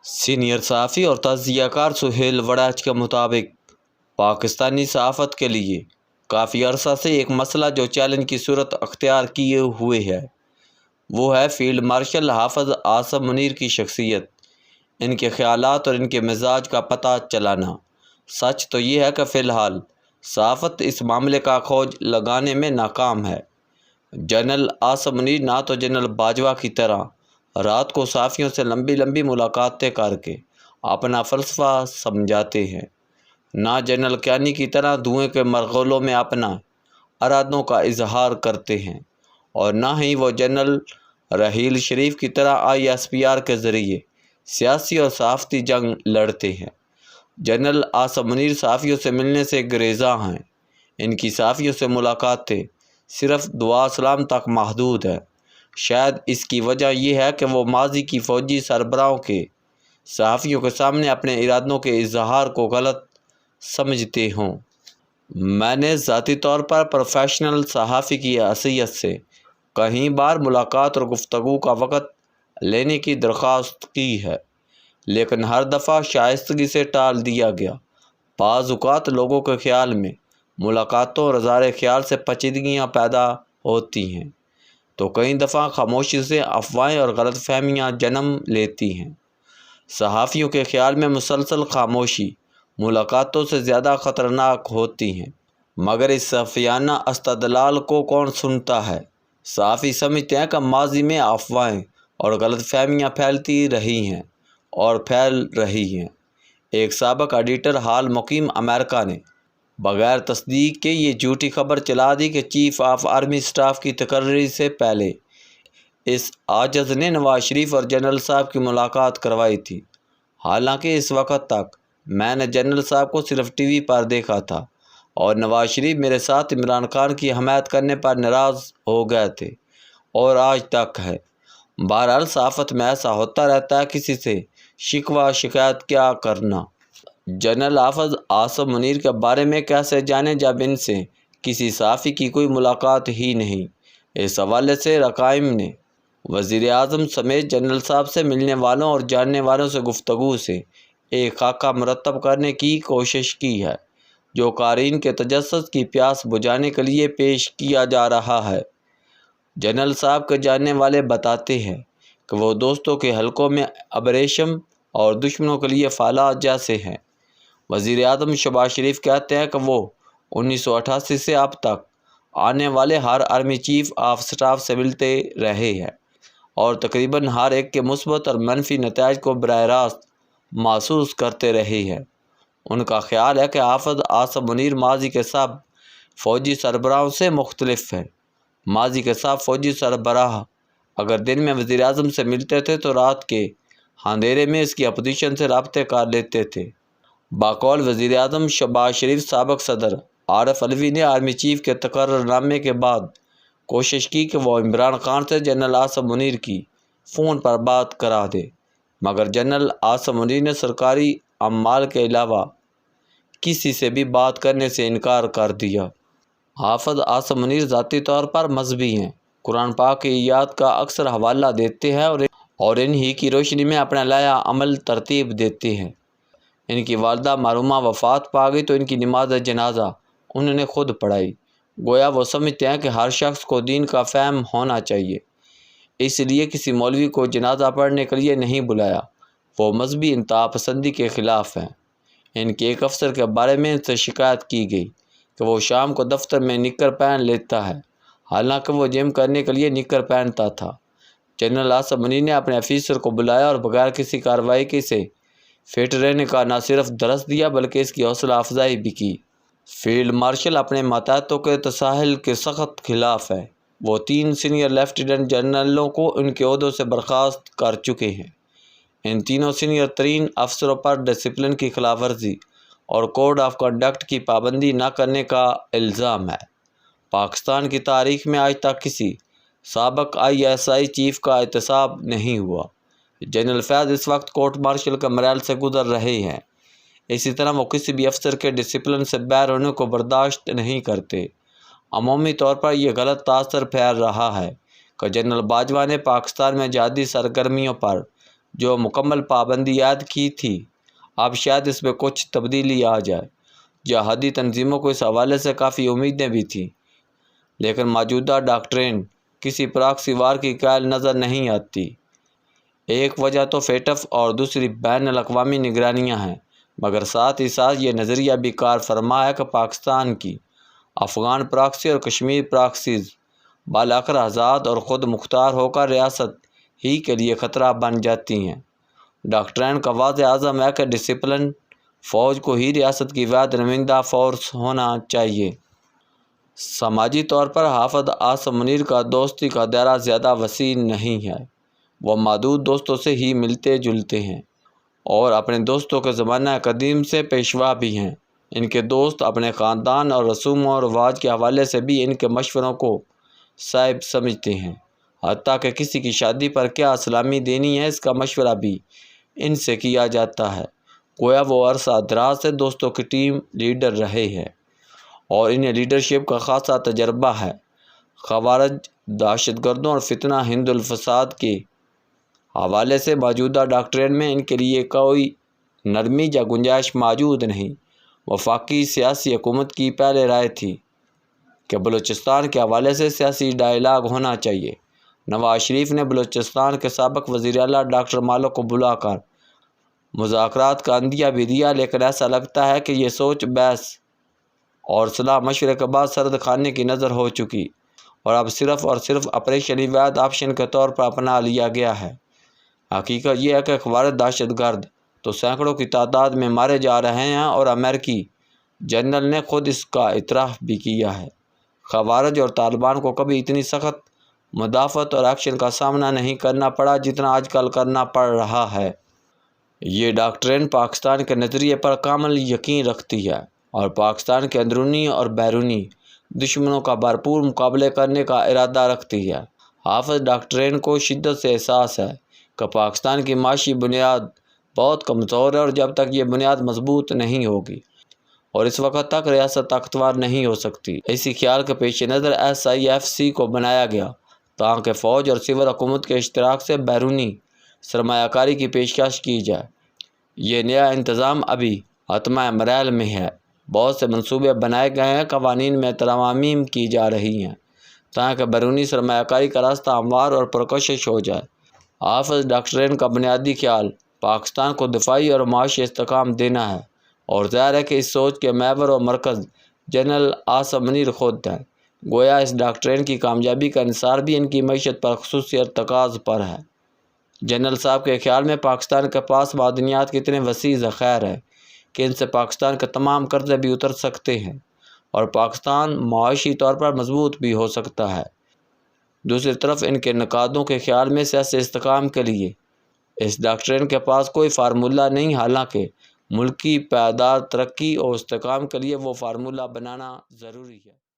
Senior صحافی اور تجزیہ کار سہیل وڑاچ کے مطابق پاکستانی صحافت کے لیے کافی عرصہ سے ایک مسئلہ جو چیلنج کی صورت اختیار کیے ہوئے ہے وہ ہے فیلڈ مارشل حافظ عاصم منیر کی شخصیت، ان کے خیالات اور ان کے مزاج کا پتہ چلانا۔ سچ تو یہ ہے کہ فی الحال صحافت اس معاملے کا کھوج لگانے میں ناکام ہے۔ جنرل عاصم منیر نہ تو جنرل باجوہ کی طرح رات کو صحافیوں سے لمبی لمبی ملاقاتیں کر کے اپنا فلسفہ سمجھاتے ہیں، نہ جنرل کیانی کی طرح دھوئیں کے مرغلوں میں اپنا ارادوں کا اظہار کرتے ہیں، اور نہ ہی وہ جنرل رحیل شریف کی طرح ISPR کے ذریعے سیاسی اور صحافتی جنگ لڑتے ہیں۔ جنرل عاصم منیر صحافیوں سے ملنے سے گریزاں ہیں۔ ان کی صحافیوں سے ملاقاتیں صرف دعا سلام تک محدود ہیں۔ شاید اس کی وجہ یہ ہے کہ وہ ماضی کی فوجی سربراہوں کے صحافیوں کے سامنے اپنے ارادوں کے اظہار کو غلط سمجھتے ہوں۔ میں نے ذاتی طور پر پروفیشنل صحافی کی حیثیت سے کئی بار ملاقات اور گفتگو کا وقت لینے کی درخواست کی ہے، لیکن ہر دفعہ شائستگی سے ٹال دیا گیا۔ بعض اوقات لوگوں کے خیال میں ملاقاتوں اور اظہار خیال سے پیچیدگیاں پیدا ہوتی ہیں، تو کئی دفعہ خاموشی سے افواہیں اور غلط فہمیاں جنم لیتی ہیں۔ صحافیوں کے خیال میں مسلسل خاموشی ملاقاتوں سے زیادہ خطرناک ہوتی ہیں، مگر اس صحافیانہ استدلال کو کون سنتا ہے؟ صحافی سمجھتے ہیں کہ ماضی میں افواہیں اور غلط فہمیاں پھیلتی رہی ہیں اور پھیل رہی ہیں۔ ایک سابق ایڈیٹر حال مقیم امریکہ نے بغیر تصدیق کے یہ جھوٹی خبر چلا دی کہ چیف آف آرمی اسٹاف کی تقرری سے پہلے اس عاجز نے نواز شریف اور جنرل صاحب کی ملاقات کروائی تھی، حالانکہ اس وقت تک میں نے جنرل صاحب کو صرف ٹی وی پر دیکھا تھا اور نواز شریف میرے ساتھ عمران خان کی حمایت کرنے پر ناراض ہو گئے تھے اور آج تک ہے۔ بہرحال صحافت میں ایسا ہوتا رہتا ہے، کسی سے شکوہ شکایت کیا کرنا۔ جنرل حافظ عاصم منیر کے بارے میں کیسے جانیں جب ان سے کسی صحافی کی کوئی ملاقات ہی نہیں؟ اس حوالے سے رقائم نے وزیر اعظم سمیت جنرل صاحب سے ملنے والوں اور جاننے والوں سے گفتگو سے ایک خاکہ مرتب کرنے کی کوشش کی ہے، جو قارئین کے تجسس کی پیاس بجھانے کے لیے پیش کیا جا رہا ہے۔ جنرل صاحب کے جاننے والے بتاتے ہیں کہ وہ دوستوں کے حلقوں میں ابریشم اور دشمنوں کے لیے فالح جیسے ہیں۔ وزیر اعظم شہباز شریف کہتے ہیں کہ وہ 1988 سے اب تک آنے والے ہر آرمی چیف آف سٹاف سے ملتے رہے ہیں اور تقریباً ہر ایک کے مثبت اور منفی نتائج کو براہ راست محسوس کرتے رہے ہیں۔ ان کا خیال ہے کہ حافظ عاصم منیر ماضی کے سب فوجی سربراہوں سے مختلف ہیں۔ ماضی کے سب فوجی سربراہ اگر دن میں وزیر اعظم سے ملتے تھے تو رات کے اندھیرے میں اس کی اپوزیشن سے رابطے کر لیتے تھے۔ بقول وزیر اعظم شہباز شریف، سابق صدر عارف علوی نے آرمی چیف کے تقرر نامے کے بعد کوشش کی کہ وہ عمران خان سے جنرل عاصم منیر کی فون پر بات کرا دے، مگر جنرل عاصم منیر نے سرکاری عمال کے علاوہ کسی سے بھی بات کرنے سے انکار کر دیا۔ حافظ عاصم منیر ذاتی طور پر مذہبی ہیں، قرآن پاک کی آیات کا اکثر حوالہ دیتے ہیں اور انہی کی روشنی میں اپنا لائحہ عمل ترتیب دیتے ہیں۔ ان کی والدہ مرحومہ وفات پا گئی تو ان کی نماز جنازہ انہوں نے خود پڑھائی۔ گویا وہ سمجھتے ہیں کہ ہر شخص کو دین کا فہم ہونا چاہیے، اس لیے کسی مولوی کو جنازہ پڑھنے کے لیے نہیں بلایا۔ وہ مذہبی انتہا پسندی کے خلاف ہیں۔ ان کے ایک افسر کے بارے میں ان سے شکایت کی گئی کہ وہ شام کو دفتر میں نکر پہن لیتا ہے، حالانکہ وہ جم کرنے کے لیے نکر پہنتا تھا۔ جنرل عاصم منیر نے اپنے آفیسر کو بلایا اور بغیر کسی کارروائی کے اسے فٹ رہنے کا نہ صرف درس دیا بلکہ اس کی حوصلہ افزائی بھی کی۔ فیلڈ مارشل اپنے ماتحتوں کے تساہل کے سخت خلاف ہے۔ وہ 3 سینئر لیفٹیننٹ جنرلوں کو ان کے عہدوں سے برخاست کر چکے ہیں۔ ان تینوں سینئر ترین افسروں پر ڈسپلن کی خلاف ورزی اور کوڈ آف کنڈکٹ کی پابندی نہ کرنے کا الزام ہے۔ پاکستان کی تاریخ میں آج تک کسی سابق ISI چیف کا احتساب نہیں ہوا۔ جنرل فیاض اس وقت کورٹ مارشل کے مراحل سے گزر رہے ہیں۔ اسی طرح وہ کسی بھی افسر کے ڈسپلن سے باہر ہونے کو برداشت نہیں کرتے۔ عمومی طور پر یہ غلط تاثر پھیل رہا ہے کہ جنرل باجوہ نے پاکستان میں جہادی سرگرمیوں پر جو مکمل پابندی عائد کی تھی، اب شاید اس میں کچھ تبدیلی آ جائے۔ جہادی تنظیموں کو اس حوالے سے کافی امیدیں بھی تھیں، لیکن موجودہ ڈاکٹرین کسی پراکسی وار کی قائل نظر نہیں آتی۔ ایک وجہ تو فیٹف اور دوسری بین الاقوامی نگرانیاں ہیں، مگر ساتھ ہی ساتھ یہ نظریہ بھی کار فرما ہے کہ پاکستان کی افغان پراکسی اور کشمیر پراکسیز بالآخر آزاد اور خود مختار ہو کر ریاست ہی کے لیے خطرہ بن جاتی ہیں۔ ڈاکٹرین کا واضح عزم ہے کہ ڈسپلن فوج کو ہی ریاست کی واحد نمائندہ فورس ہونا چاہیے۔ سماجی طور پر حافظ عاصم منیر کا دوستی کا دائرہ زیادہ وسیع نہیں ہے۔ وہ محدود دوستوں سے ہی ملتے جلتے ہیں اور اپنے دوستوں کے زمانہ قدیم سے پیشوا بھی ہیں۔ ان کے دوست اپنے خاندان اور رسوم و رواج کے حوالے سے بھی ان کے مشوروں کو صائب سمجھتے ہیں، حتیٰ کہ کسی کی شادی پر کیا اسلامی دینی ہے اس کا مشورہ بھی ان سے کیا جاتا ہے۔ گویا وہ عرصہ دراز سے دوستوں کی ٹیم لیڈر رہے ہیں اور انہیں لیڈرشپ کا خاصا تجربہ ہے۔ خوارج، دہشت گردوں اور فتنہ ہند الفساد کے حوالے سے موجودہ ڈاکٹرین میں ان کے لیے کوئی نرمی یا گنجائش موجود نہیں۔ وفاقی سیاسی حکومت کی پہلے رائے تھی کہ بلوچستان کے حوالے سے سیاسی ڈائیلاگ ہونا چاہیے۔ نواز شریف نے بلوچستان کے سابق وزیر اعلیٰ ڈاکٹر مالک کو بلا کر مذاکرات کا عندیہ بھی دیا، لیکن ایسا لگتا ہے کہ یہ سوچ بحث اور صلاح مشورے کے بعد سرد خانے کی نظر ہو چکی اور اب صرف اور صرف آپریشن ہی واحد آپشن کے طور پر اپنا لیا گیا ہے۔ حقیقت یہ ہے کہ خوارج دہشت گرد تو سینکڑوں کی تعداد میں مارے جا رہے ہیں اور امریکی جنرل نے خود اس کا اعتراف بھی کیا ہے۔ خوارج اور طالبان کو کبھی اتنی سخت مدافعت اور ایکشن کا سامنا نہیں کرنا پڑا جتنا آج کل کرنا پڑ رہا ہے۔ یہ ڈاکٹرین پاکستان کے نظریے پر کامل یقین رکھتی ہے اور پاکستان کے اندرونی اور بیرونی دشمنوں کا بھرپور مقابلے کرنے کا ارادہ رکھتی ہے۔ حافظ ڈاکٹرین کو شدت سے احساس ہے کہ پاکستان کی معاشی بنیاد بہت کمزور ہے اور جب تک یہ بنیاد مضبوط نہیں ہوگی اور اس وقت تک ریاست طاقتور نہیں ہو سکتی۔ اسی خیال کے پیش نظر SIFC کو بنایا گیا تاکہ فوج اور سول حکومت کے اشتراک سے بیرونی سرمایہ کاری کی پیشکش کی جائے۔ یہ نیا انتظام ابھی حتمی مراحل میں ہے۔ بہت سے منصوبے بنائے گئے ہیں، قوانین میں ترامیم کی جا رہی ہیں تاکہ بیرونی سرمایہ کاری کا راستہ ہموار اور پرکشش ہو جائے۔ حافظ ڈاکٹرین کا بنیادی خیال پاکستان کو دفاعی اور معاشی استحکام دینا ہے اور ظاہر ہے کہ اس سوچ کے محور و مرکز جنرل عاصم منیر خود ہیں۔ گویا اس ڈاکٹرین کی کامیابی کا انحصار بھی ان کی معیشت پر خصوصی ارتکاز پر ہے۔ جنرل صاحب کے خیال میں پاکستان کے پاس معدنیات کے اتنے وسیع ذخائر ہیں کہ ان سے پاکستان کے تمام قرضے بھی اتر سکتے ہیں اور پاکستان معاشی طور پر مضبوط بھی ہو سکتا ہے۔ دوسری طرف ان کے نقادوں کے خیال میں سیاسی استحکام کے لیے اس ڈاکٹرین کے پاس کوئی فارمولہ نہیں، حالانکہ ملکی پائیدار ترقی اور استحکام کے لیے وہ فارمولہ بنانا ضروری ہے۔